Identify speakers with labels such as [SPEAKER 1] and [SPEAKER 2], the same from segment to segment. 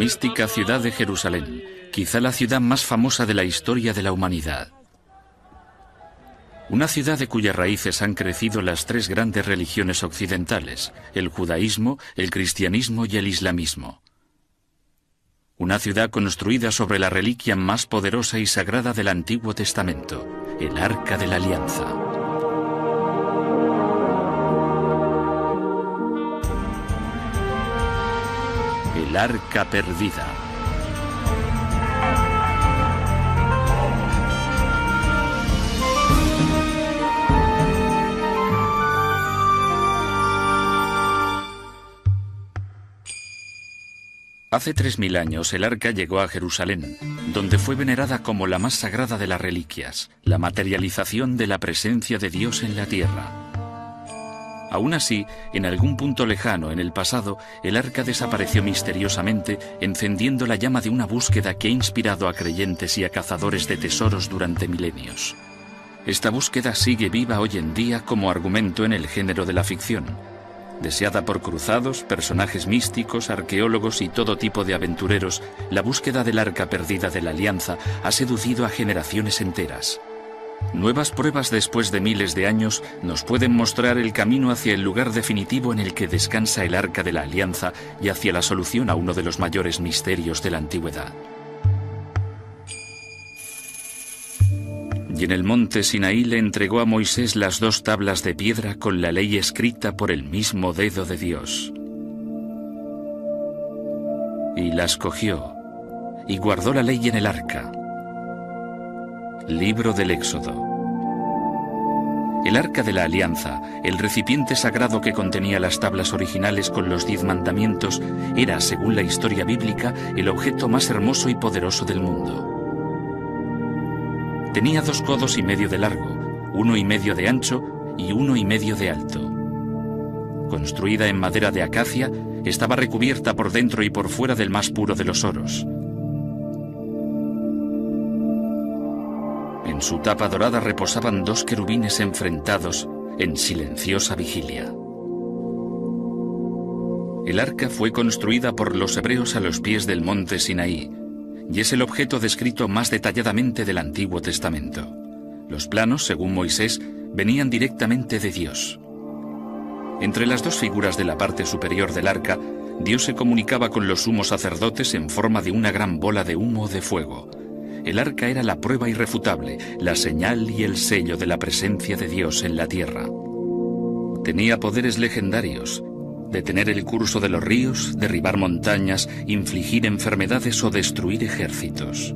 [SPEAKER 1] mística ciudad de Jerusalén, quizá la ciudad más famosa de la historia de la humanidad. Una ciudad de cuyas raíces han crecido las tres grandes religiones occidentales, el judaísmo, el cristianismo y el islamismo. Una ciudad construida sobre la reliquia más poderosa y sagrada del Antiguo Testamento, el Arca de la Alianza. El Arca Perdida. Hace 3000 años el Arca llegó a Jerusalén, donde fue venerada como la más sagrada de las reliquias, la materialización de la presencia de Dios en la tierra. Aún así, en algún punto lejano en el pasado, el Arca desapareció misteriosamente, encendiendo la llama de una búsqueda que ha inspirado a creyentes y a cazadores de tesoros durante milenios. Esta búsqueda sigue viva hoy en día como argumento en el género de la ficción. Deseada por cruzados, personajes místicos, arqueólogos y todo tipo de aventureros, la búsqueda del Arca Perdida de la Alianza ha seducido a generaciones enteras. Nuevas pruebas después de miles de años nos pueden mostrar el camino hacia el lugar definitivo en el que descansa el Arca de la Alianza y hacia la solución a uno de los mayores misterios de la antigüedad. Y en el monte Sinaí le entregó a Moisés las 2 tablas de piedra con la ley escrita por el mismo dedo de Dios. Y las cogió, y guardó la ley en el arca. Libro del Éxodo. El Arca de la Alianza, el recipiente sagrado que contenía las tablas originales con los 10 mandamientos, era, según la historia bíblica, el objeto más hermoso y poderoso del mundo. Tenía 2,5 codos de largo, 1,5 de ancho y 1,5 de alto. Construida en madera de acacia, estaba recubierta por dentro y por fuera del más puro de los oros. En su tapa dorada reposaban 2 querubines enfrentados en silenciosa vigilia. El arca fue construida por los hebreos a los pies del monte Sinaí, y es el objeto descrito más detalladamente del Antiguo Testamento. Los planos, según Moisés, venían directamente de Dios. Entre las 2 figuras de la parte superior del arca, Dios se comunicaba con los sumos sacerdotes en forma de una gran bola de humo o de fuego. El arca era la prueba irrefutable, la señal y el sello de la presencia de Dios en la tierra. Tenía poderes legendarios: detener el curso de los ríos, derribar montañas, infligir enfermedades o destruir ejércitos.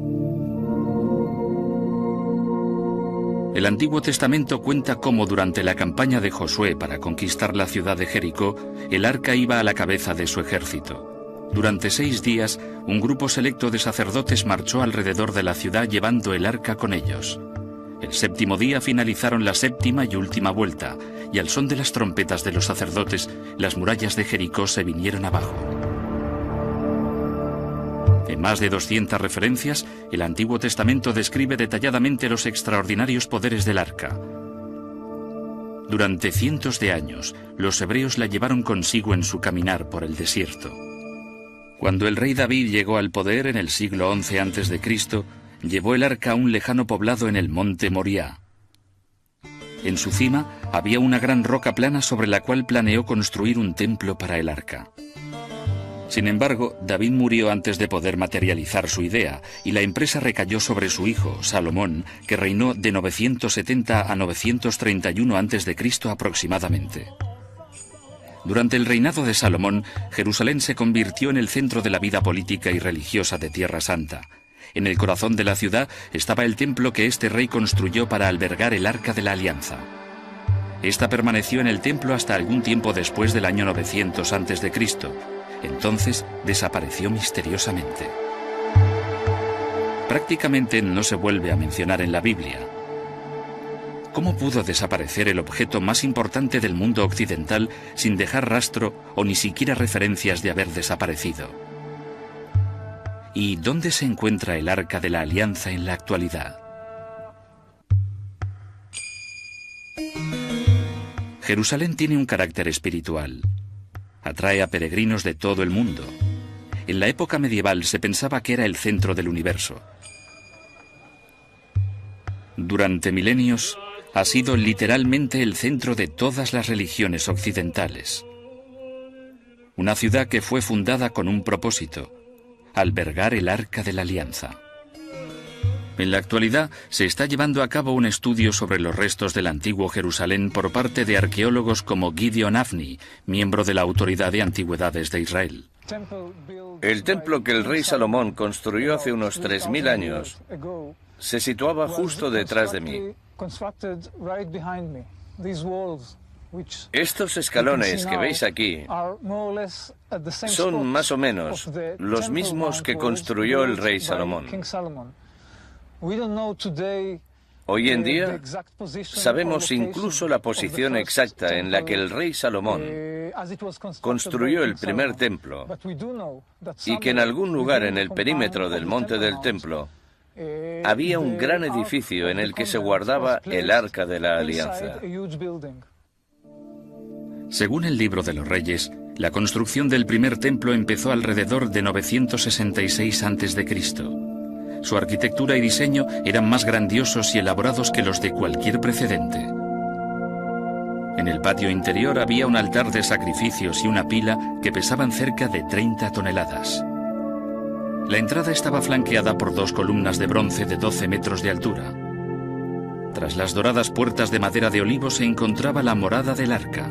[SPEAKER 1] El Antiguo Testamento cuenta cómo durante la campaña de Josué para conquistar la ciudad de Jericó, el arca iba a la cabeza de su ejército. Durante 6 días, un grupo selecto de sacerdotes marchó alrededor de la ciudad llevando el arca con ellos. El 7º día finalizaron la 7ª y última vuelta, y al son de las trompetas de los sacerdotes, las murallas de Jericó se vinieron abajo. En más de 200 referencias, el Antiguo Testamento describe detalladamente los extraordinarios poderes del arca. Durante cientos de años, los hebreos la llevaron consigo en su caminar por el desierto. Cuando el rey David llegó al poder en el siglo XI a.C., llevó el arca a un lejano poblado en el monte Moriah. En su cima había una gran roca plana sobre la cual planeó construir un templo para el arca. Sin embargo, David murió antes de poder materializar su idea, y la empresa recayó sobre su hijo, Salomón, que reinó de 970 a 931 a.C. aproximadamente. Durante el reinado de Salomón, Jerusalén se convirtió en el centro de la vida política y religiosa de Tierra Santa. En el corazón de la ciudad estaba el templo que este rey construyó para albergar el Arca de la Alianza. Esta permaneció en el templo hasta algún tiempo después del año 900 a.C. Entonces desapareció misteriosamente. Prácticamente no se vuelve a mencionar en la Biblia. ¿Cómo pudo desaparecer el objeto más importante del mundo occidental sin dejar rastro o ni siquiera referencias de haber desaparecido? ¿Y dónde se encuentra el Arca de la Alianza en la actualidad? Jerusalén tiene un carácter espiritual. Atrae a peregrinos de todo el mundo. En la época medieval se pensaba que era el centro del universo. Durante milenios ha sido literalmente el centro de todas las religiones occidentales. Una ciudad que fue fundada con un propósito: albergar el Arca de la Alianza. En la actualidad se está llevando a cabo un estudio sobre los restos del antiguo Jerusalén por parte de arqueólogos como Gideon Avni, miembro de la Autoridad de Antigüedades de Israel.
[SPEAKER 2] El templo que el rey Salomón construyó hace unos 3000 años se situaba justo detrás de mí. Estos escalones que veis aquí son más o menos los mismos que construyó el rey Salomón. Hoy en día sabemos incluso la posición exacta en la que el rey Salomón construyó el primer templo y que en algún lugar en el perímetro del monte del templo había un gran edificio en el que se guardaba el Arca de la Alianza.
[SPEAKER 1] Según el Libro de los Reyes, la construcción del primer templo empezó alrededor de 966 a.C. Su arquitectura y diseño eran más grandiosos y elaborados que los de cualquier precedente. En el patio interior había un altar de sacrificios y una pila que pesaban cerca de 30 toneladas. La entrada estaba flanqueada por 2 columnas de bronce de 12 metros de altura. Tras las doradas puertas de madera de olivo se encontraba la morada del arca.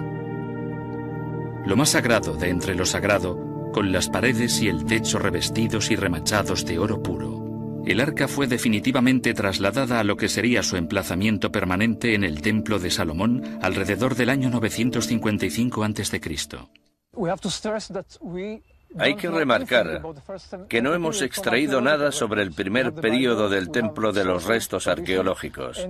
[SPEAKER 1] Lo más sagrado de entre lo sagrado, con las paredes y el techo revestidos y remachados de oro puro. El arca fue definitivamente trasladada a lo que sería su emplazamiento permanente en el Templo de Salomón alrededor del año 955 a.C.
[SPEAKER 2] Hay que remarcar que no hemos extraído nada sobre el primer período del templo de los restos arqueológicos.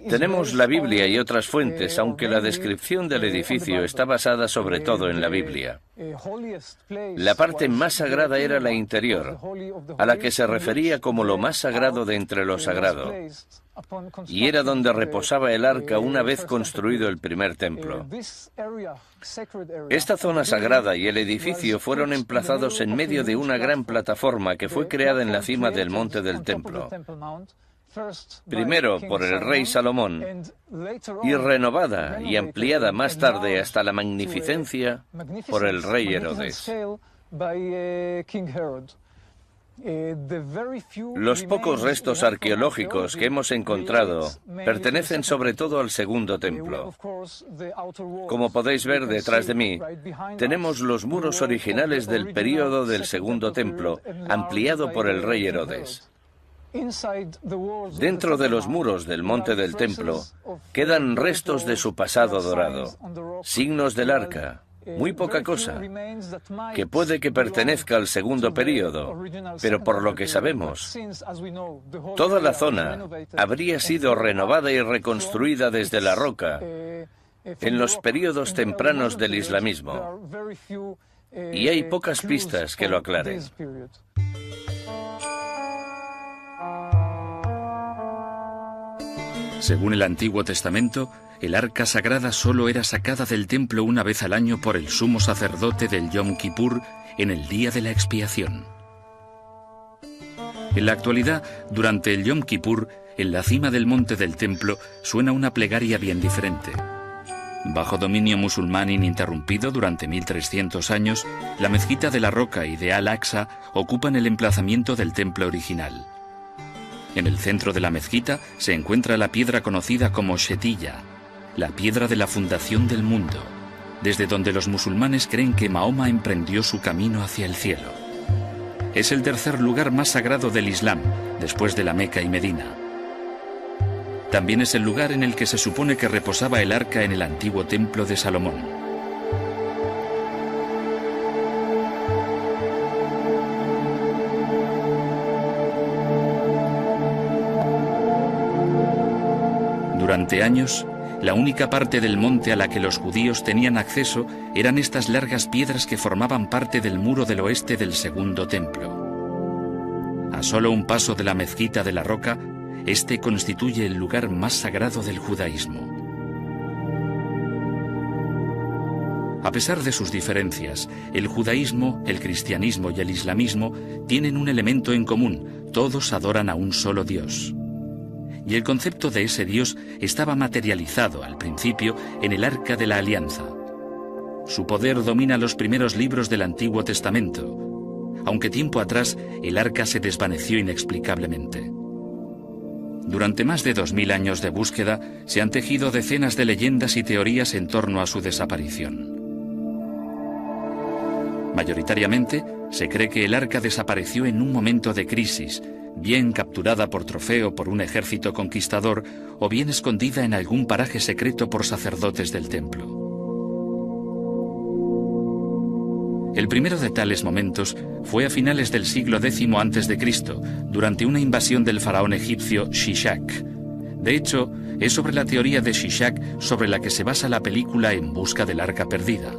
[SPEAKER 2] Tenemos la Biblia y otras fuentes, aunque la descripción del edificio está basada sobre todo en la Biblia. La parte más sagrada era la interior, a la que se refería como lo más sagrado de entre lo sagrado, y era donde reposaba el arca una vez construido el primer templo. Esta zona sagrada y el edificio fueron emplazados en medio de una gran plataforma que fue creada en la cima del monte del templo. Primero por el rey Salomón y renovada y ampliada más tarde hasta la magnificencia por el rey Herodes. Los pocos restos arqueológicos que hemos encontrado pertenecen sobre todo al segundo templo. Como podéis ver detrás de mí, tenemos los muros originales del período del segundo templo, ampliado por el rey Herodes. Dentro de los muros del monte del templo quedan restos de su pasado dorado, signos del arca, muy poca cosa, que puede que pertenezca al segundo período, pero por lo que sabemos, toda la zona habría sido renovada y reconstruida desde la roca en los períodos tempranos del islamismo, y hay pocas pistas que lo aclaren.
[SPEAKER 1] Según el Antiguo Testamento, el arca sagrada solo era sacada del templo una vez al año por el sumo sacerdote del Yom Kippur en el día de la expiación. En la actualidad, durante el Yom Kippur, en la cima del monte del templo suena una plegaria bien diferente. Bajo dominio musulmán ininterrumpido durante 1300 años, la mezquita de la Roca y de Al-Aqsa ocupan el emplazamiento del templo original. En el centro de la mezquita se encuentra la piedra conocida como Shetiyya, la piedra de la fundación del mundo, desde donde los musulmanes creen que Mahoma emprendió su camino hacia el cielo. Es el tercer lugar más sagrado del Islam, después de la Meca y Medina. También es el lugar en el que se supone que reposaba el arca en el antiguo templo de Salomón. Durante años, la única parte del monte a la que los judíos tenían acceso eran estas largas piedras que formaban parte del muro del oeste del segundo templo. A solo un paso de la mezquita de la Roca, este constituye el lugar más sagrado del judaísmo. A pesar de sus diferencias, el judaísmo, el cristianismo y el islamismo tienen un elemento en común: todos adoran a un solo Dios. Y el concepto de ese Dios estaba materializado al principio en el Arca de la Alianza. Su poder domina los primeros libros del Antiguo Testamento, aunque tiempo atrás el Arca se desvaneció inexplicablemente. Durante más de 2000 años de búsqueda se han tejido decenas de leyendas y teorías en torno a su desaparición. Mayoritariamente, se cree que el Arca desapareció en un momento de crisis, bien capturada por trofeo por un ejército conquistador o bien escondida en algún paraje secreto por sacerdotes del templo. El primero de tales momentos fue a finales del siglo X a.C., durante una invasión del faraón egipcio Shishak. De hecho, es sobre la teoría de Shishak sobre la que se basa la película En busca del Arca Perdida.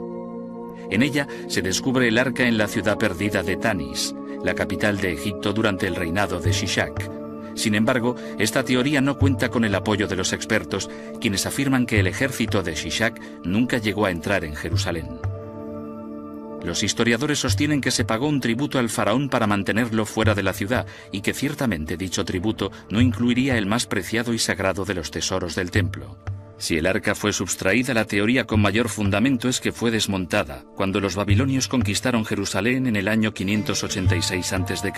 [SPEAKER 1] En ella se descubre el arca en la ciudad perdida de Tanis, la capital de Egipto durante el reinado de Shishak. Sin embargo, esta teoría no cuenta con el apoyo de los expertos, quienes afirman que el ejército de Shishak nunca llegó a entrar en Jerusalén. Los historiadores sostienen que se pagó un tributo al faraón para mantenerlo fuera de la ciudad y que ciertamente dicho tributo no incluiría el más preciado y sagrado de los tesoros del templo. Si el arca fue sustraída, la teoría con mayor fundamento es que fue desmontada cuando los babilonios conquistaron Jerusalén en el año 586 a.C.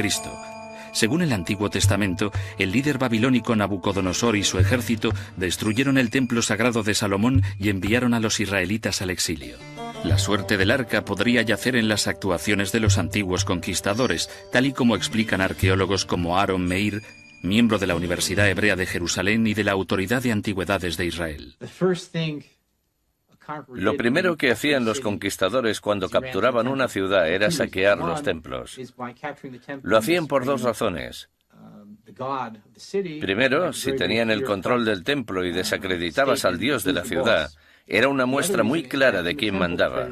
[SPEAKER 1] Según el Antiguo Testamento, el líder babilónico Nabucodonosor y su ejército destruyeron el templo sagrado de Salomón y enviaron a los israelitas al exilio. La suerte del arca podría yacer en las actuaciones de los antiguos conquistadores, tal y como explican arqueólogos como Aaron Meir, miembro de la Universidad Hebrea de Jerusalén y de la Autoridad de Antigüedades de Israel.
[SPEAKER 2] Lo primero que hacían los conquistadores cuando capturaban una ciudad era saquear los templos. Lo hacían por dos razones. Primero, si tenían el control del templo y desacreditabas al dios de la ciudad, era una muestra muy clara de quién mandaba.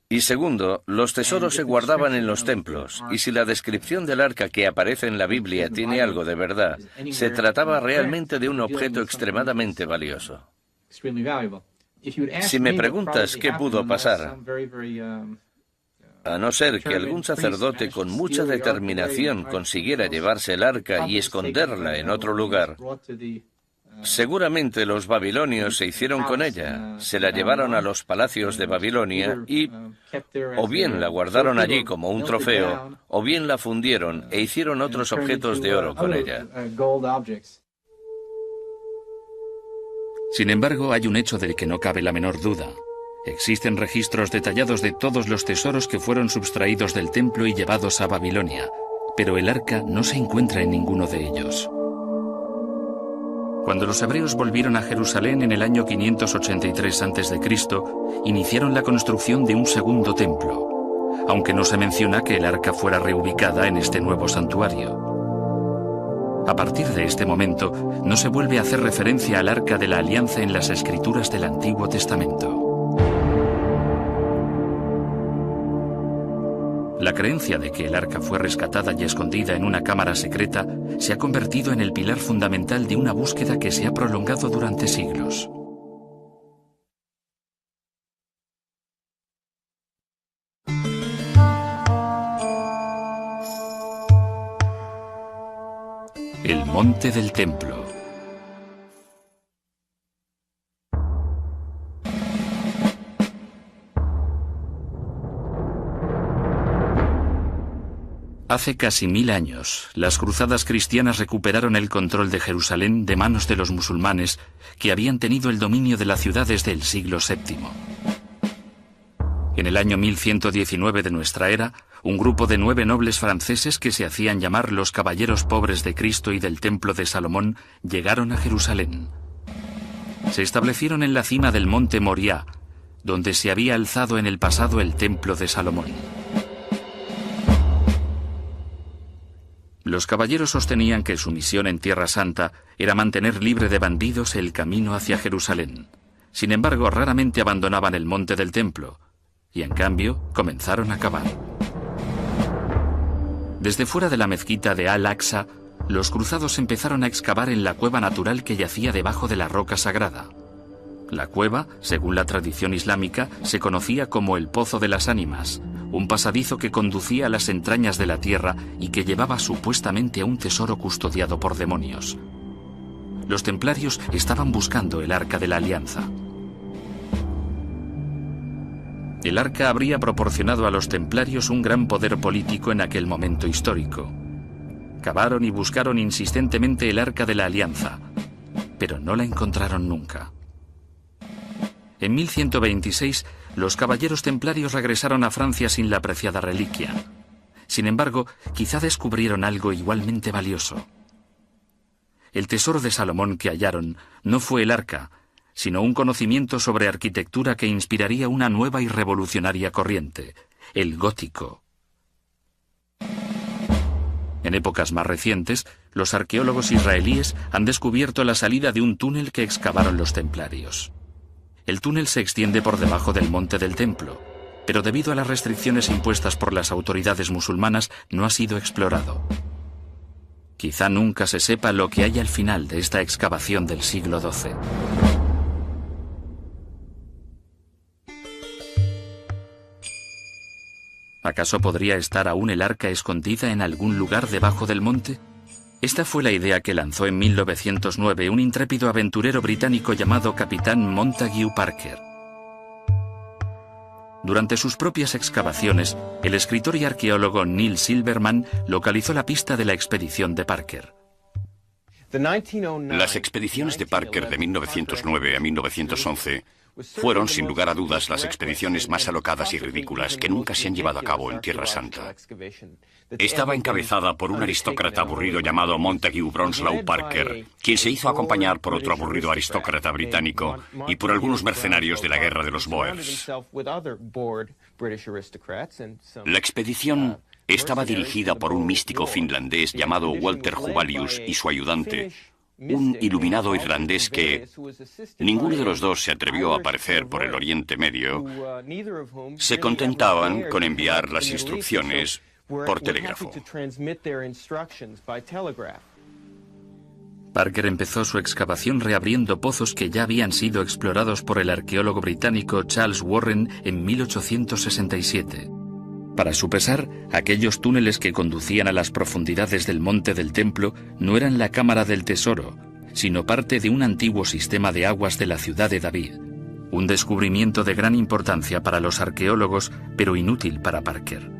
[SPEAKER 2] Y segundo, los tesoros se guardaban en los templos, y si la descripción del arca que aparece en la Biblia tiene algo de verdad, se trataba realmente de un objeto extremadamente valioso. Si me preguntas qué pudo pasar, a no ser que algún sacerdote con mucha determinación consiguiera llevarse el arca y esconderla en otro lugar, seguramente los babilonios se hicieron con ella, se la llevaron a los palacios de Babilonia y o bien la guardaron allí como un trofeo, o bien la fundieron e hicieron otros objetos de oro con ella.
[SPEAKER 1] Sin embargo, hay un hecho del que no cabe la menor duda. Existen registros detallados de todos los tesoros que fueron sustraídos del templo y llevados a Babilonia, pero el arca no se encuentra en ninguno de ellos. Cuando los hebreos volvieron a Jerusalén en el año 583 a.C., iniciaron la construcción de un segundo templo, aunque no se menciona que el arca fuera reubicada en este nuevo santuario. A partir de este momento, no se vuelve a hacer referencia al Arca de la Alianza en las escrituras del Antiguo Testamento. La creencia de que el arca fue rescatada y escondida en una cámara secreta se ha convertido en el pilar fundamental de una búsqueda que se ha prolongado durante siglos. El monte del templo. Hace casi 1000 años, las cruzadas cristianas recuperaron el control de Jerusalén de manos de los musulmanes que habían tenido el dominio de la ciudad desde el siglo VII. En el año 1119 de nuestra era, un grupo de 9 nobles franceses que se hacían llamar los Caballeros Pobres de Cristo y del Templo de Salomón llegaron a Jerusalén. Se establecieron en la cima del monte Moriah, donde se había alzado en el pasado el Templo de Salomón. Los caballeros sostenían que su misión en Tierra Santa era mantener libre de bandidos el camino hacia Jerusalén. Sin embargo, raramente abandonaban el monte del templo, y en cambio comenzaron a cavar. Desde fuera de la mezquita de Al-Aqsa, los cruzados empezaron a excavar en la cueva natural que yacía debajo de la roca sagrada. La cueva, según la tradición islámica, se conocía como el Pozo de las Ánimas, un pasadizo que conducía a las entrañas de la tierra y que llevaba supuestamente a un tesoro custodiado por demonios. Los templarios estaban buscando el Arca de la Alianza. El Arca habría proporcionado a los templarios un gran poder político en aquel momento histórico. Cavaron y buscaron insistentemente el Arca de la Alianza, pero no la encontraron nunca. En 1126, los caballeros templarios regresaron a Francia sin la preciada reliquia. Sin embargo, quizá descubrieron algo igualmente valioso. El tesoro de Salomón que hallaron no fue el arca, sino un conocimiento sobre arquitectura que inspiraría una nueva y revolucionaria corriente, el gótico. En épocas más recientes, los arqueólogos israelíes han descubierto la salida de un túnel que excavaron los templarios. El túnel se extiende por debajo del monte del templo, pero debido a las restricciones impuestas por las autoridades musulmanas no ha sido explorado. Quizá nunca se sepa lo que hay al final de esta excavación del siglo XII. ¿Acaso podría estar aún el arca escondida en algún lugar debajo del monte? Esta fue la idea que lanzó en 1909 un intrépido aventurero británico llamado Capitán Montague Parker. Durante sus propias excavaciones, el escritor y arqueólogo Neil Silverman localizó la pista de la expedición de Parker.
[SPEAKER 3] Las expediciones de Parker de 1909 a 1911 fueron, sin lugar a dudas, las expediciones más alocadas y ridículas que nunca se han llevado a cabo en Tierra Santa. Estaba encabezada por un aristócrata aburrido llamado Montague Bronslow Parker, quien se hizo acompañar por otro aburrido aristócrata británico y por algunos mercenarios de la guerra de los Boers. La expedición estaba dirigida por un místico finlandés llamado Walter Huvalius y su ayudante, un iluminado irlandés que ninguno de los dos se atrevió a aparecer por el Oriente Medio. Se contentaban con enviar las instrucciones por telégrafo.
[SPEAKER 1] Parker empezó su excavación reabriendo pozos que ya habían sido explorados por el arqueólogo británico Charles Warren en 1867. Para su pesar, aquellos túneles que conducían a las profundidades del monte del templo no eran la cámara del tesoro, sino parte de un antiguo sistema de aguas de la ciudad de David. Un descubrimiento de gran importancia para los arqueólogos, pero inútil para Parker.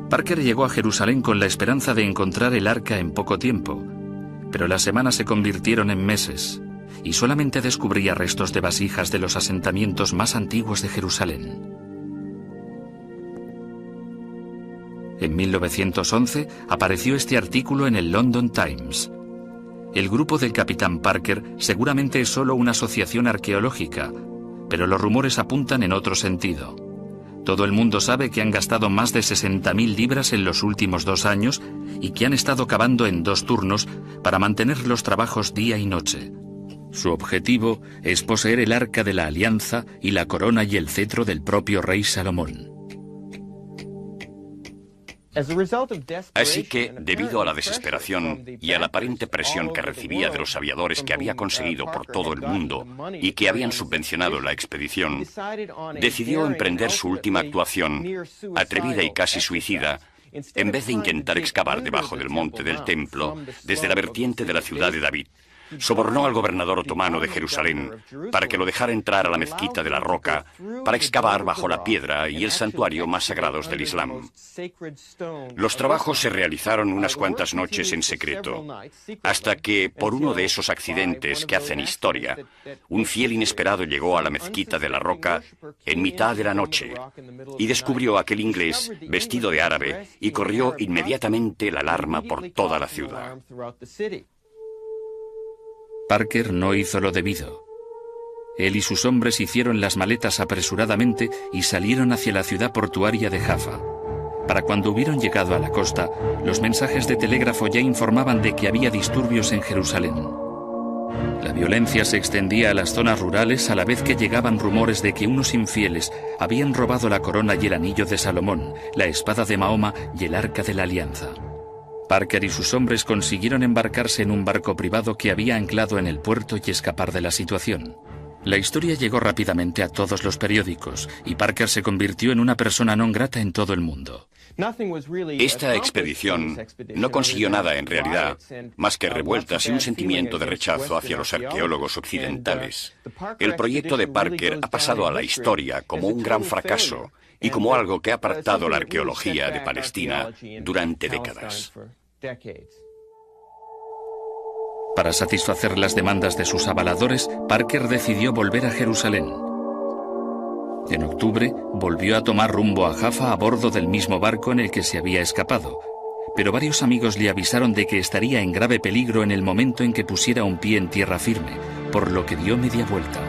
[SPEAKER 1] Parker llegó a Jerusalén con la esperanza de encontrar el arca en poco tiempo, pero las semanas se convirtieron en meses, y solamente descubría restos de vasijas de los asentamientos más antiguos de Jerusalén. En 1911 apareció este artículo en el London Times. El grupo del capitán Parker seguramente es solo una asociación arqueológica, pero los rumores apuntan en otro sentido. Todo el mundo sabe que han gastado más de 60.000 libras en los últimos 2 años y que han estado cavando en 2 turnos para mantener los trabajos día y noche. Su objetivo es poseer el Arca de la Alianza y la corona y el cetro del propio rey Salomón.
[SPEAKER 3] Así que, debido a la desesperación y a la aparente presión que recibía de los aviadores que había conseguido por todo el mundo y que habían subvencionado la expedición, decidió emprender su última actuación, atrevida y casi suicida, en vez de intentar excavar debajo del monte del templo, desde la vertiente de la ciudad de David. Sobornó al gobernador otomano de Jerusalén para que lo dejara entrar a la mezquita de la Roca para excavar bajo la piedra y el santuario más sagrados del Islam. Los trabajos se realizaron unas cuantas noches en secreto, hasta que, por uno de esos accidentes que hacen historia, un fiel inesperado llegó a la mezquita de la Roca en mitad de la noche y descubrió a aquel inglés vestido de árabe y corrió inmediatamente la alarma por toda la ciudad.
[SPEAKER 1] Parker no hizo lo debido. Él y sus hombres hicieron las maletas apresuradamente y salieron hacia la ciudad portuaria de Jaffa. Para cuando hubieron llegado a la costa, los mensajes de telégrafo ya informaban de que había disturbios en Jerusalén. La violencia se extendía a las zonas rurales a la vez que llegaban rumores de que unos infieles habían robado la corona y el anillo de Salomón, la espada de Mahoma y el Arca de la Alianza. Parker y sus hombres consiguieron embarcarse en un barco privado que había anclado en el puerto y escapar de la situación. La historia llegó rápidamente a todos los periódicos y Parker se convirtió en una persona non grata en todo el mundo.
[SPEAKER 3] Esta expedición no consiguió nada en realidad, más que revueltas y un sentimiento de rechazo hacia los arqueólogos occidentales. El proyecto de Parker ha pasado a la historia como un gran fracaso y como algo que ha apartado la arqueología de Palestina durante décadas.
[SPEAKER 1] Para satisfacer las demandas de sus avaladores, Parker decidió volver a Jerusalén. En octubre, volvió a tomar rumbo a Jaffa a bordo del mismo barco en el que se había escapado, pero varios amigos le avisaron de que estaría en grave peligro en el momento en que pusiera un pie en tierra firme, por lo que dio media vuelta.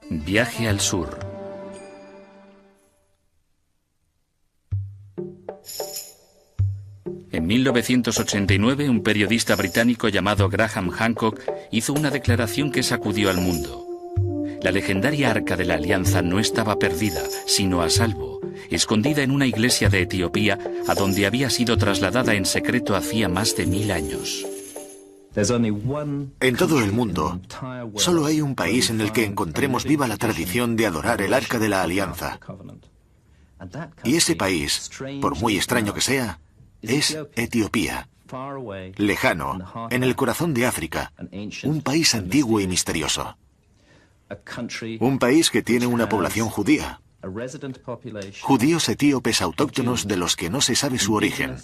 [SPEAKER 1] Viaje al sur. En 1989, un periodista británico llamado Graham Hancock hizo una declaración que sacudió al mundo. La legendaria Arca de la Alianza no estaba perdida, sino a salvo, escondida en una iglesia de Etiopía, a donde había sido trasladada en secreto hacía más de 1000 años.
[SPEAKER 4] En todo el mundo, solo hay un país en el que encontremos viva la tradición de adorar el Arca de la Alianza. Y ese país, por muy extraño que sea, es Etiopía. Lejano, en el corazón de África, un país antiguo y misterioso. Un país que tiene una población judía. Judíos etíopes autóctonos de los que no se sabe su origen.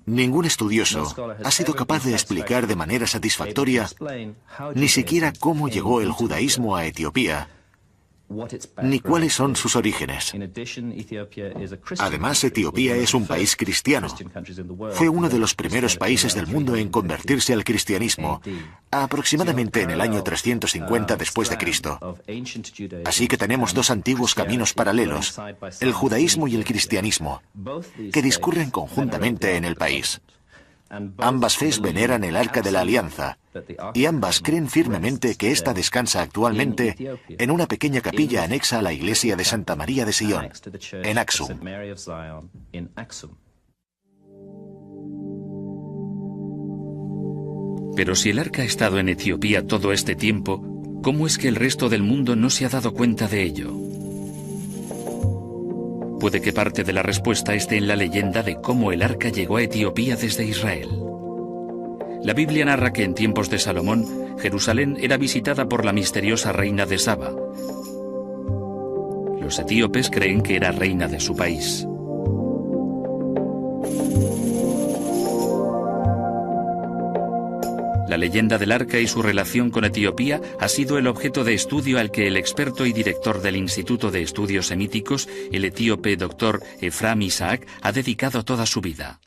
[SPEAKER 4] Ningún estudioso ha sido capaz de explicar de manera satisfactoria ni siquiera cómo llegó el judaísmo a Etiopía, ni cuáles son sus orígenes. Además, Etiopía es un país cristiano. Fue uno de los primeros países del mundo en convertirse al cristianismo, aproximadamente en el año 350 después de Cristo. Así que tenemos dos antiguos caminos paralelos, el judaísmo y el cristianismo, que discurren conjuntamente en el país. Ambas fes veneran el Arca de la Alianza, y ambas creen firmemente que ésta descansa actualmente en una pequeña capilla anexa a la iglesia de Santa María de Sion, en Aksum.
[SPEAKER 1] Pero si el arca ha estado en Etiopía todo este tiempo, ¿cómo es que el resto del mundo no se ha dado cuenta de ello? Puede que parte de la respuesta esté en la leyenda de cómo el arca llegó a Etiopía desde Israel. La Biblia narra que en tiempos de Salomón, Jerusalén era visitada por la misteriosa reina de Saba. Los etíopes creen que era reina de su país. La leyenda del arca y su relación con Etiopía ha sido el objeto de estudio al que el experto y director del Instituto de Estudios Semíticos, el etíope Dr. Ephraim Isaac, ha dedicado toda su vida.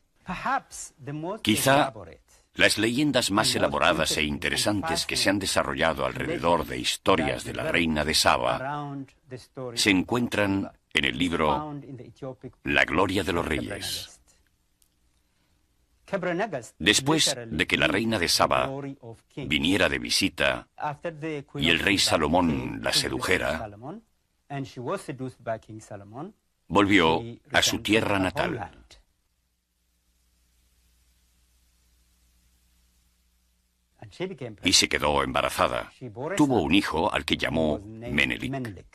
[SPEAKER 3] Quizá las leyendas más elaboradas e interesantes que se han desarrollado alrededor de historias de la reina de Saba se encuentran en el libro La Gloria de los Reyes. Después de que la reina de Saba viniera de visita y el rey Salomón la sedujera, volvió a su tierra natal. Y se quedó embarazada. Tuvo un hijo al que llamó Menelik.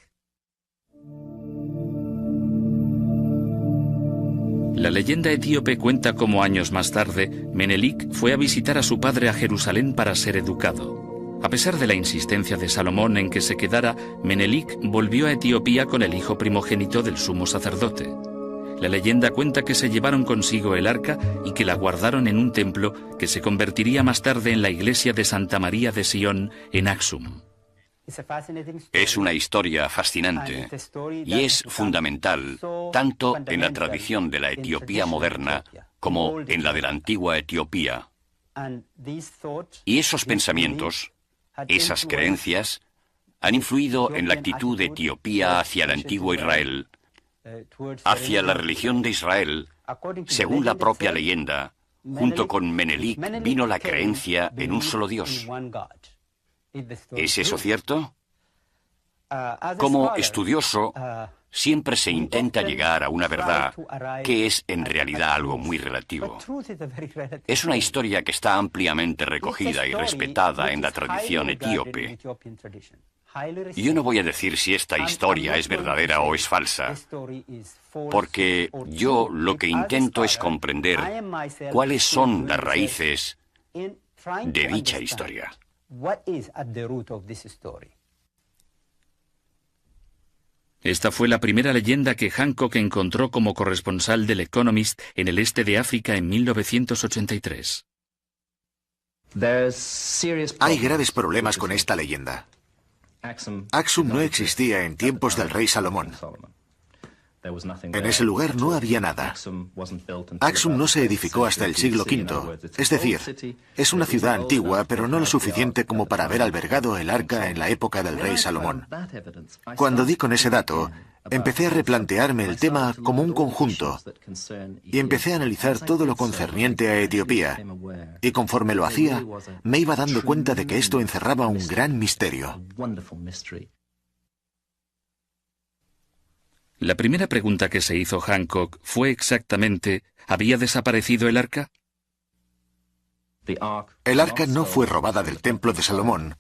[SPEAKER 1] La leyenda etíope cuenta cómo años más tarde, Menelik fue a visitar a su padre a Jerusalén para ser educado. A pesar de la insistencia de Salomón en que se quedara, Menelik volvió a Etiopía con el hijo primogénito del sumo sacerdote. La leyenda cuenta que se llevaron consigo el arca y que la guardaron en un templo que se convertiría más tarde en la iglesia de Santa María de Sion en Aksum.
[SPEAKER 3] Es una historia fascinante y es fundamental tanto en la tradición de la Etiopía moderna como en la de la antigua Etiopía. Y esos pensamientos, esas creencias, han influido en la actitud de Etiopía hacia el antiguo Israel, hacia la religión de Israel, según la propia leyenda, Junto con Menelik vino la creencia en un solo Dios. ¿Es eso cierto? Como estudioso, siempre se intenta llegar a una verdad que es en realidad algo muy relativo. Es una historia que está ampliamente recogida y respetada en la tradición etíope. Yo no voy a decir si esta historia es verdadera o es falsa, porque yo lo que intento es comprender cuáles son las raíces de dicha historia.
[SPEAKER 1] Esta fue la primera leyenda que Hancock encontró como corresponsal del Economist en el este de África en 1983.
[SPEAKER 4] Hay graves problemas con esta leyenda. Axum no existía en tiempos del rey Salomón. En ese lugar no había nada. Axum no se edificó hasta el siglo V. Es decir, es una ciudad antigua, pero no lo suficiente como para haber albergado el arca en la época del rey Salomón. Cuando di con ese dato, empecé a replantearme el tema como un conjunto y empecé a analizar todo lo concerniente a Etiopía. Y conforme lo hacía, me iba dando cuenta de que esto encerraba un gran misterio.
[SPEAKER 1] La primera pregunta que se hizo Hancock fue exactamente, ¿había desaparecido el arca?
[SPEAKER 4] El arca no fue robada del templo de Salomón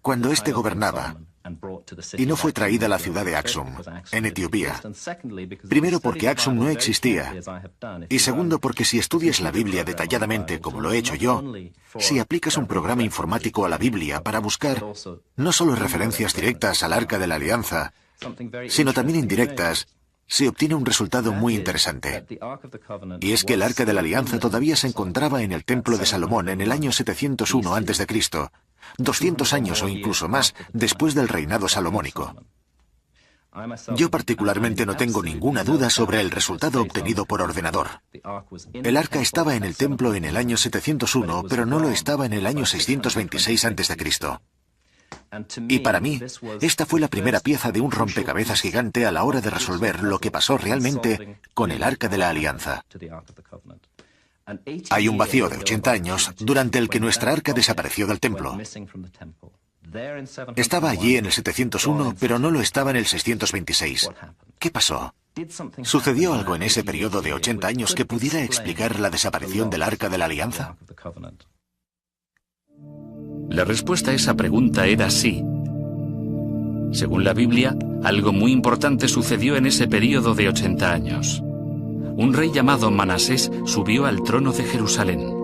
[SPEAKER 4] cuando éste gobernaba, y no fue traída a la ciudad de Axum, en Etiopía. Primero porque Axum no existía, y segundo porque si estudias la Biblia detalladamente como lo he hecho yo, si aplicas un programa informático a la Biblia para buscar no solo referencias directas al Arca de la Alianza, sino también indirectas, se obtiene un resultado muy interesante. Y es que el Arca de la Alianza todavía se encontraba en el Templo de Salomón en el año 701 a.C., 200 años o incluso más después del reinado salomónico. Yo particularmente no tengo ninguna duda sobre el resultado obtenido por ordenador. El arca estaba en el templo en el año 701, pero no lo estaba en el año 626 a.C. Y para mí, esta fue la primera pieza de un rompecabezas gigante a la hora de resolver lo que pasó realmente con el Arca de la Alianza. Hay un vacío de 80 años durante el que nuestra arca desapareció del templo. Estaba allí en el 701, pero no lo estaba en el 626. ¿Qué pasó? ¿Sucedió algo en ese periodo de 80 años que pudiera explicar la desaparición del Arca de la Alianza?
[SPEAKER 1] La respuesta a esa pregunta era sí. Según la Biblia, algo muy importante sucedió en ese período de 80 años. Un rey llamado Manasés subió al trono de Jerusalén.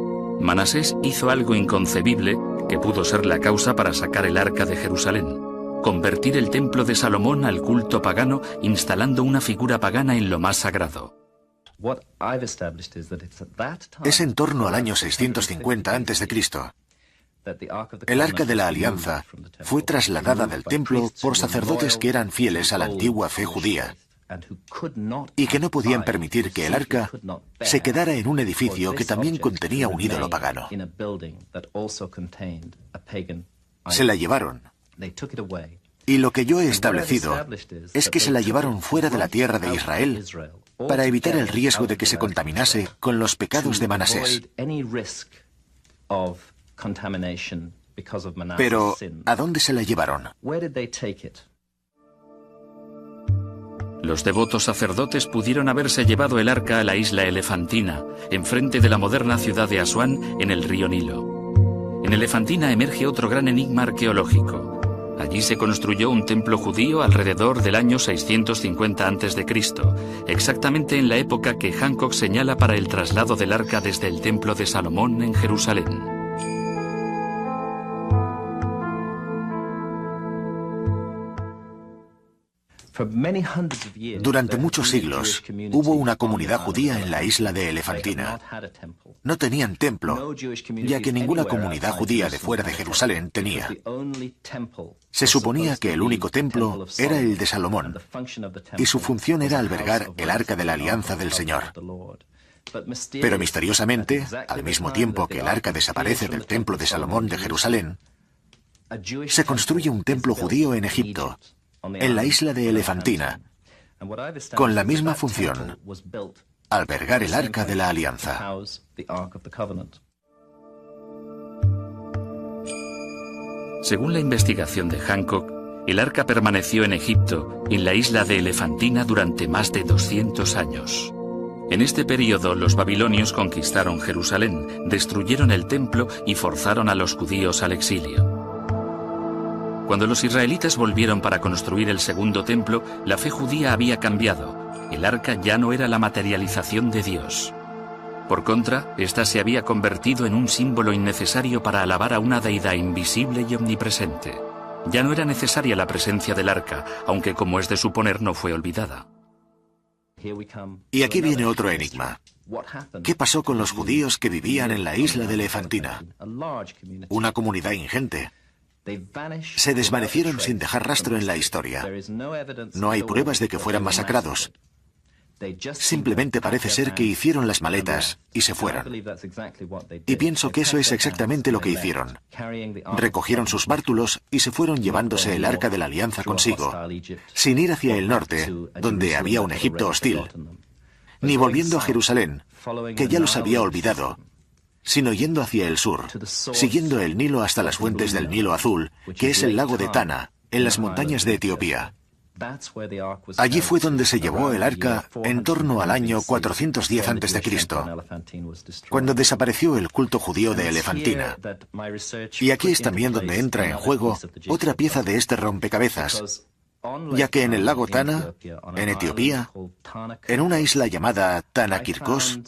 [SPEAKER 1] Manasés hizo algo inconcebible que pudo ser la causa para sacar el arca de Jerusalén: convertir el templo de Salomón al culto pagano, instalando una figura pagana en lo más sagrado.
[SPEAKER 4] Es en torno al año 650 a.C. El Arca de la Alianza fue trasladada del templo por sacerdotes que eran fieles a la antigua fe judía y que no podían permitir que el arca se quedara en un edificio que también contenía un ídolo pagano. Se la llevaron. Y lo que yo he establecido es que se la llevaron fuera de la tierra de Israel para evitar el riesgo de que se contaminase con los pecados de Manasés. Pero, ¿a dónde se la llevaron?
[SPEAKER 1] Los devotos sacerdotes pudieron haberse llevado el arca a la isla Elefantina, enfrente de la moderna ciudad de Asuán, en el río Nilo. En Elefantina emerge otro gran enigma arqueológico. Allí se construyó un templo judío alrededor del año 650 a.C., exactamente en la época que Hancock señala para el traslado del arca desde el templo de Salomón en Jerusalén.
[SPEAKER 4] Durante muchos siglos hubo una comunidad judía en la isla de Elefantina. No tenían templo, ya que ninguna comunidad judía de fuera de Jerusalén tenía. Se suponía que el único templo era el de Salomón, y su función era albergar el Arca de la Alianza del Señor. Pero misteriosamente, al mismo tiempo que el arca desaparece del templo de Salomón de Jerusalén, se construye un templo judío en Egipto, en la isla de Elefantina, con la misma función, albergar el Arca de la Alianza.
[SPEAKER 1] Según la investigación de Hancock, el arca permaneció en Egipto, en la isla de Elefantina, durante más de 200 años. En este periodo, los babilonios conquistaron Jerusalén, destruyeron el templo y forzaron a los judíos al exilio. Cuando los israelitas volvieron para construir el segundo templo, la fe judía había cambiado. El arca ya no era la materialización de Dios. Por contra, ésta se había convertido en un símbolo innecesario para alabar a una deidad invisible y omnipresente. Ya no era necesaria la presencia del arca, aunque, como es de suponer, no fue olvidada.
[SPEAKER 4] Y aquí viene otro enigma. ¿Qué pasó con los judíos que vivían en la isla de Elefantina? Una comunidad ingente. Se desvanecieron sin dejar rastro en la historia. No hay pruebas de que fueran masacrados. Simplemente parece ser que hicieron las maletas y se fueron. Y pienso que eso es exactamente lo que hicieron. Recogieron sus bártulos y se fueron llevándose el Arca de la Alianza consigo, sin ir hacia el norte, donde había un Egipto hostil, ni volviendo a Jerusalén, que ya los había olvidado, sino yendo hacia el sur, siguiendo el Nilo hasta las fuentes del Nilo Azul, que es el lago de Tana, en las montañas de Etiopía. Allí fue donde se llevó el arca en torno al año 410 a.C., cuando desapareció el culto judío de Elefantina. Y aquí es también donde entra en juego otra pieza de este rompecabezas, ya que en el lago Tana, en Etiopía, en una isla llamada Tanakirkos,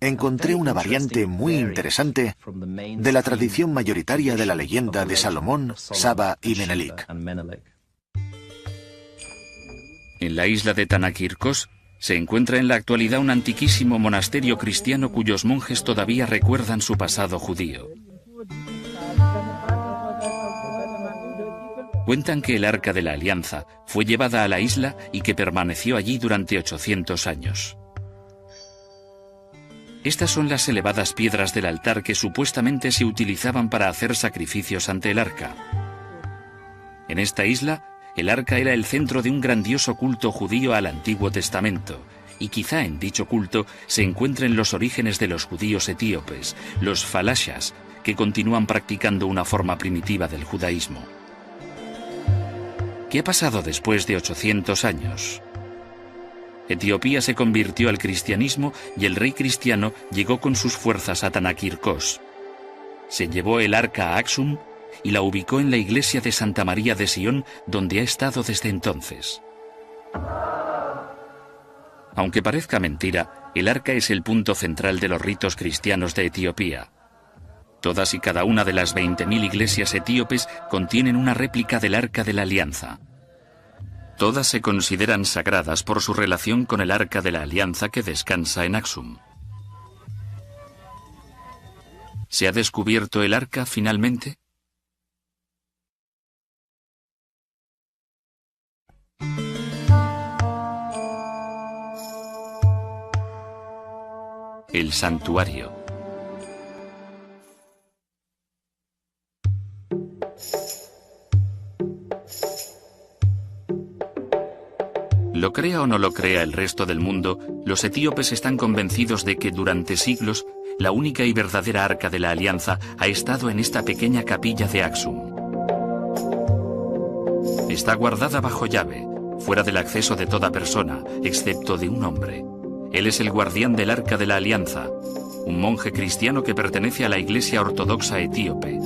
[SPEAKER 4] encontré una variante muy interesante de la tradición mayoritaria de la leyenda de Salomón, Saba y Menelik.
[SPEAKER 1] En la isla de Tanakirkos se encuentra en la actualidad un antiquísimo monasterio cristiano cuyos monjes todavía recuerdan su pasado judío. Cuentan que el Arca de la Alianza fue llevada a la isla y que permaneció allí durante 800 años. Estas son las elevadas piedras del altar que supuestamente se utilizaban para hacer sacrificios ante el arca. En esta isla, el arca era el centro de un grandioso culto judío al Antiguo Testamento, y quizá en dicho culto se encuentren los orígenes de los judíos etíopes, los falashas, que continúan practicando una forma primitiva del judaísmo. ¿Qué ha pasado después de 800 años? Etiopía se convirtió al cristianismo y el rey cristiano llegó con sus fuerzas a Tanakirkos. Se llevó el arca a Aksum y la ubicó en la iglesia de Santa María de Sion, donde ha estado desde entonces. Aunque parezca mentira, el arca es el punto central de los ritos cristianos de Etiopía. Todas y cada una de las 20.000 iglesias etíopes contienen una réplica del Arca de la Alianza. Todas se consideran sagradas por su relación con el Arca de la Alianza que descansa en Aksum. ¿Se ha descubierto el arca finalmente? El santuario. Lo crea o no lo crea el resto del mundo, los etíopes están convencidos de que durante siglos la única y verdadera Arca de la Alianza ha estado en esta pequeña capilla de Aksum. Está guardada bajo llave, fuera del acceso de toda persona, excepto de un hombre. Él es el guardián del Arca de la Alianza, un monje cristiano que pertenece a la Iglesia Ortodoxa Etíope.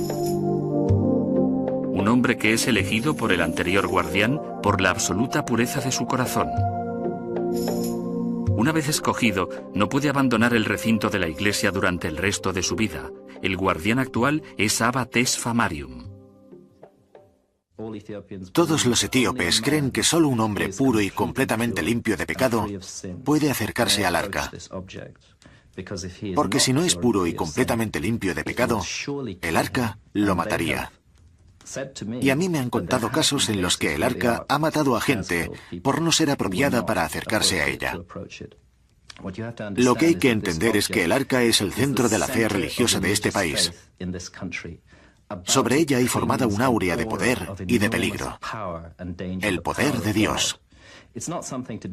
[SPEAKER 1] Un hombre que es elegido por el anterior guardián por la absoluta pureza de su corazón. Una vez escogido, no puede abandonar el recinto de la iglesia durante el resto de su vida. El guardián actual es Abba Tesfa Mariam.
[SPEAKER 4] Todos los etíopes creen que solo un hombre puro y completamente limpio de pecado puede acercarse al arca. Porque si no es puro y completamente limpio de pecado, el arca lo mataría. Y a mí me han contado casos en los que el arca ha matado a gente por no ser apropiada para acercarse a ella. Lo que hay que entender es que el arca es el centro de la fe religiosa de este país. Sobre ella hay formada una áurea de poder y de peligro. El poder de Dios.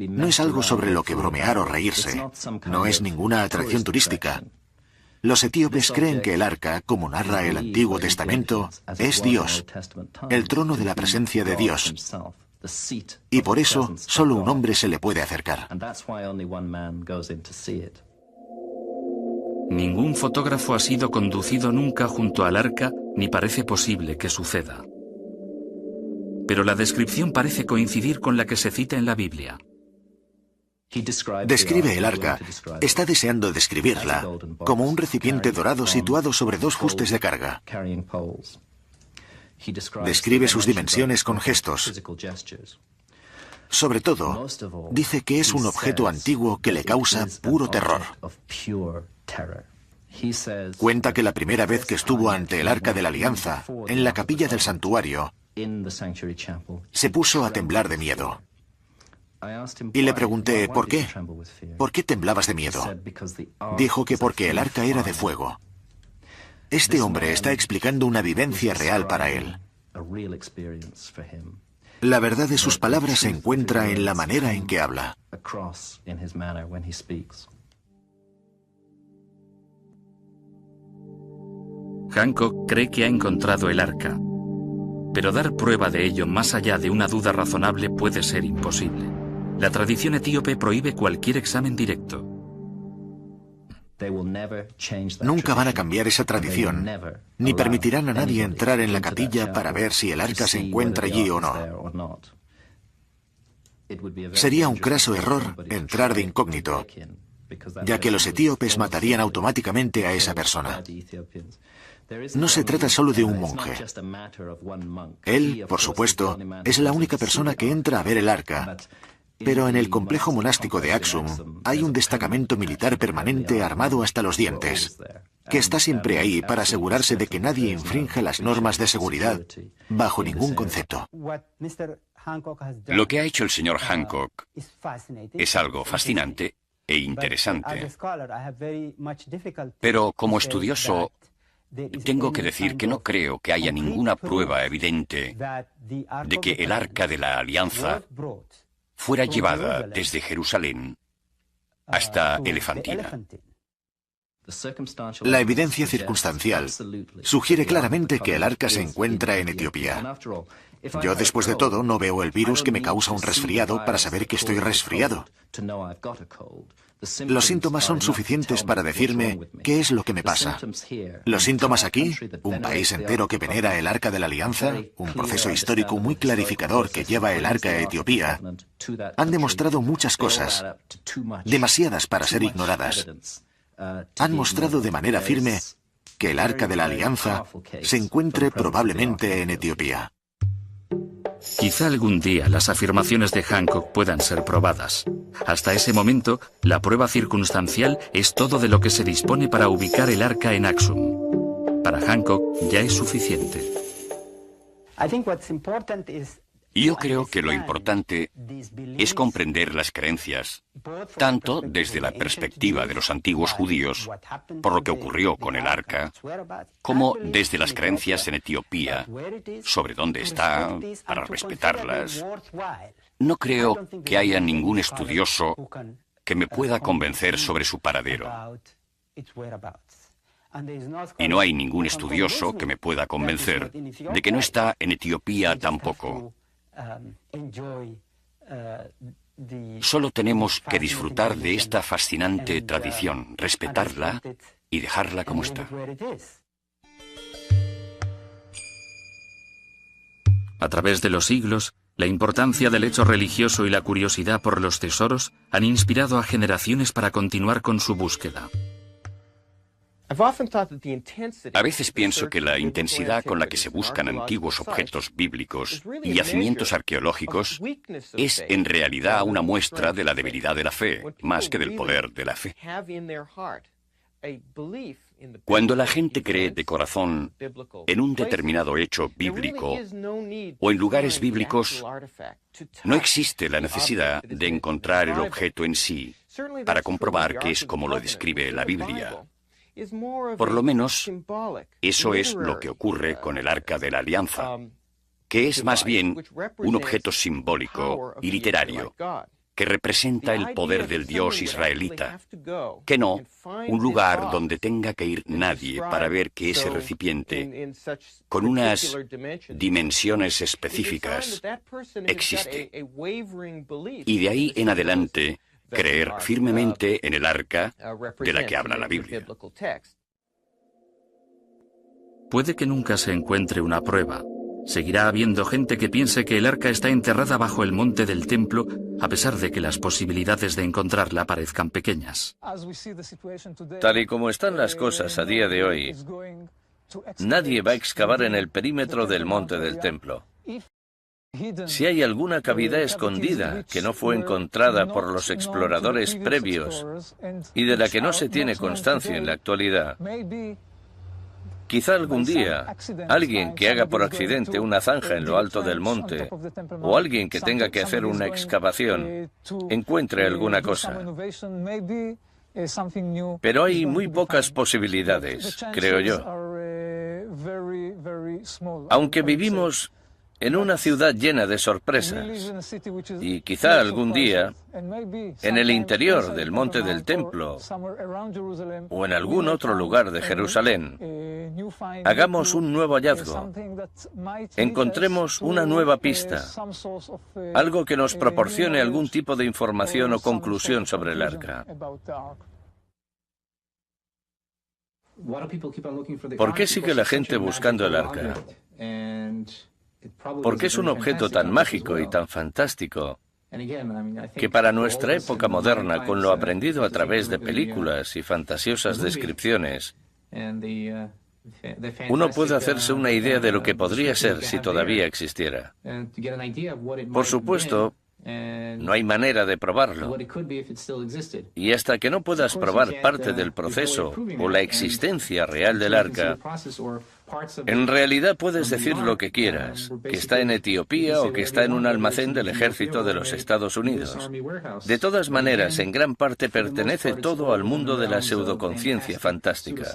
[SPEAKER 4] No es algo sobre lo que bromear o reírse. No es ninguna atracción turística. Los etíopes creen que el arca, como narra el Antiguo Testamento, es Dios, el trono de la presencia de Dios. Y por eso solo un hombre se le puede acercar.
[SPEAKER 1] Ningún fotógrafo ha sido conducido nunca junto al arca, ni parece posible que suceda. Pero la descripción parece coincidir con la que se cita en la Biblia.
[SPEAKER 4] Describe el arca, está deseando describirla, como un recipiente dorado situado sobre dos fustes de carga. Describe sus dimensiones con gestos. Sobre todo, dice que es un objeto antiguo que le causa puro terror. Cuenta que la primera vez que estuvo ante el Arca de la Alianza, en la capilla del santuario, se puso a temblar de miedo. Y le pregunté, ¿por qué? ¿Por qué temblabas de miedo? Dijo que porque el arca era de fuego. Este hombre está explicando una vivencia real para él. La verdad de sus palabras se encuentra en la manera en que habla.
[SPEAKER 1] Hancock cree que ha encontrado el arca, pero dar prueba de ello más allá de una duda razonable puede ser imposible. La tradición etíope prohíbe cualquier examen directo.
[SPEAKER 4] Nunca van a cambiar esa tradición, ni permitirán a nadie entrar en la capilla para ver si el arca se encuentra allí o no. Sería un craso error entrar de incógnito, ya que los etíopes matarían automáticamente a esa persona. No se trata solo de un monje. Él, por supuesto, es la única persona que entra a ver el arca, pero en el complejo monástico de Aksum hay un destacamento militar permanente armado hasta los dientes, que está siempre ahí para asegurarse de que nadie infrinja las normas de seguridad bajo ningún concepto.
[SPEAKER 3] Lo que ha hecho el señor Hancock es algo fascinante e interesante. Pero como estudioso, tengo que decir que no creo que haya ninguna prueba evidente de que el Arca de la Alianza fuera llevada desde Jerusalén hasta Elefantina.
[SPEAKER 4] La evidencia circunstancial sugiere claramente que el arca se encuentra en Etiopía. Yo, después de todo, no veo el virus que me causa un resfriado para saber que estoy resfriado. Los síntomas son suficientes para decirme qué es lo que me pasa. Los síntomas aquí, un país entero que venera el Arca de la Alianza, un proceso histórico muy clarificador que lleva el Arca a Etiopía, han demostrado muchas cosas, demasiadas para ser ignoradas. Han mostrado de manera firme que el Arca de la Alianza se encuentre probablemente en Etiopía.
[SPEAKER 1] Quizá algún día las afirmaciones de Hancock puedan ser probadas. Hasta ese momento, la prueba circunstancial es todo de lo que se dispone para ubicar el arca en Aksum. Para Hancock ya es suficiente.
[SPEAKER 3] Yo creo que lo importante es comprender las creencias, tanto desde la perspectiva de los antiguos judíos, por lo que ocurrió con el arca, como desde las creencias en Etiopía, sobre dónde está, para respetarlas. No creo que haya ningún estudioso que me pueda convencer sobre su paradero. Y no hay ningún estudioso que me pueda convencer de que no está en Etiopía tampoco. Solo tenemos que disfrutar de esta fascinante tradición, respetarla y dejarla como está.
[SPEAKER 1] A través de los siglos, la importancia del hecho religioso y la curiosidad por los tesoros han inspirado a generaciones para continuar con su búsqueda.
[SPEAKER 3] A veces pienso que la intensidad con la que se buscan antiguos objetos bíblicos y yacimientos arqueológicos es en realidad una muestra de la debilidad de la fe, más que del poder de la fe. Cuando la gente cree de corazón en un determinado hecho bíblico o en lugares bíblicos, no existe la necesidad de encontrar el objeto en sí para comprobar que es como lo describe la Biblia. Por lo menos, eso es lo que ocurre con el Arca de la Alianza. que es más bien un objeto simbólico y literario, que representa el poder del Dios israelita, que no un lugar donde tenga que ir nadie para ver que ese recipiente, con unas dimensiones específicas, existe. Y de ahí en adelante, creer firmemente en el arca de la que habla la Biblia.
[SPEAKER 1] Puede que nunca se encuentre una prueba. Seguirá habiendo gente que piense que el arca está enterrada bajo el monte del templo, a pesar de que las posibilidades de encontrarla parezcan pequeñas.
[SPEAKER 2] Tal y como están las cosas a día de hoy, nadie va a excavar en el perímetro del monte del templo. Si hay alguna cavidad escondida que no fue encontrada por los exploradores previos y de la que no se tiene constancia en la actualidad, quizá algún día alguien que haga por accidente una zanja en lo alto del monte o alguien que tenga que hacer una excavación encuentre alguna cosa. Pero hay muy pocas posibilidades, creo yo. Aunque vivimos en una ciudad llena de sorpresas, y quizá algún día, en el interior del monte del templo o en algún otro lugar de Jerusalén, hagamos un nuevo hallazgo, encontremos una nueva pista, algo que nos proporcione algún tipo de información o conclusión sobre el arca. ¿Por qué sigue la gente buscando el arca? Porque es un objeto tan mágico y tan fantástico que para nuestra época moderna, con lo aprendido a través de películas y fantasiosas descripciones, uno puede hacerse una idea de lo que podría ser si todavía existiera. Por supuesto, no hay manera de probarlo. Y hasta que no puedas probar parte del proceso o la existencia real del arca, en realidad puedes decir lo que quieras, que está en Etiopía o que está en un almacén del ejército de los Estados Unidos. De todas maneras, en gran parte pertenece todo al mundo de la pseudoconciencia fantástica.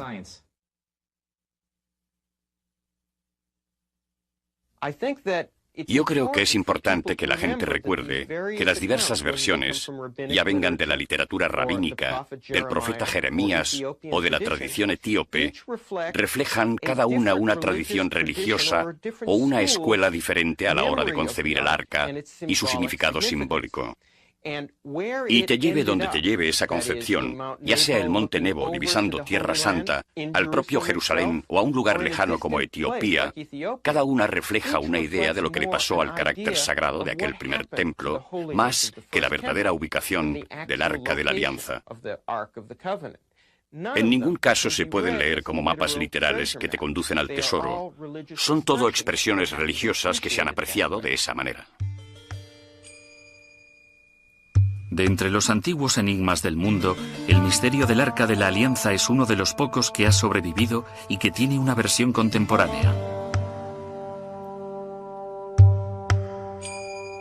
[SPEAKER 3] Yo creo que es importante que la gente recuerde que las diversas versiones, ya vengan de la literatura rabínica, del profeta Jeremías o de la tradición etíope, reflejan cada una tradición religiosa o una escuela diferente a la hora de concebir el arca y su significado simbólico. Y te lleve donde te lleve esa concepción, ya sea el Monte Nebo divisando Tierra Santa, al propio Jerusalén o a un lugar lejano como Etiopía, cada una refleja una idea de lo que le pasó al carácter sagrado de aquel primer templo, más que la verdadera ubicación del Arca de la Alianza. En ningún caso se pueden leer como mapas literales que te conducen al tesoro. Son todo expresiones religiosas que se han apreciado de esa manera.
[SPEAKER 1] De entre los antiguos enigmas del mundo, el misterio del Arca de la Alianza es uno de los pocos que ha sobrevivido y que tiene una versión contemporánea.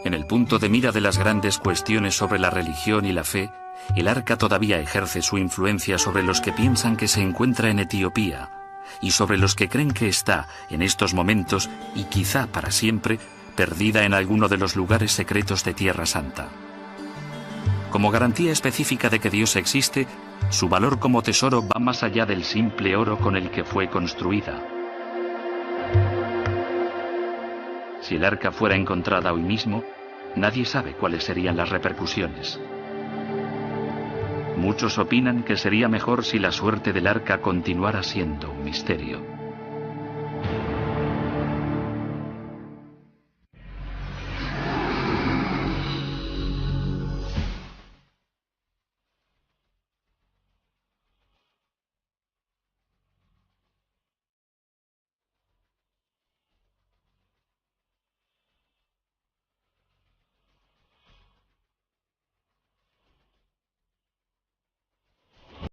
[SPEAKER 1] En el punto de mira de las grandes cuestiones sobre la religión y la fe, el Arca todavía ejerce su influencia sobre los que piensan que se encuentra en Etiopía y sobre los que creen que está, en estos momentos, y quizá para siempre, perdida en alguno de los lugares secretos de Tierra Santa. Como garantía específica de que Dios existe, su valor como tesoro va más allá del simple oro con el que fue construida. Si el arca fuera encontrada hoy mismo, nadie sabe cuáles serían las repercusiones. Muchos opinan que sería mejor si la suerte del arca continuara siendo un misterio.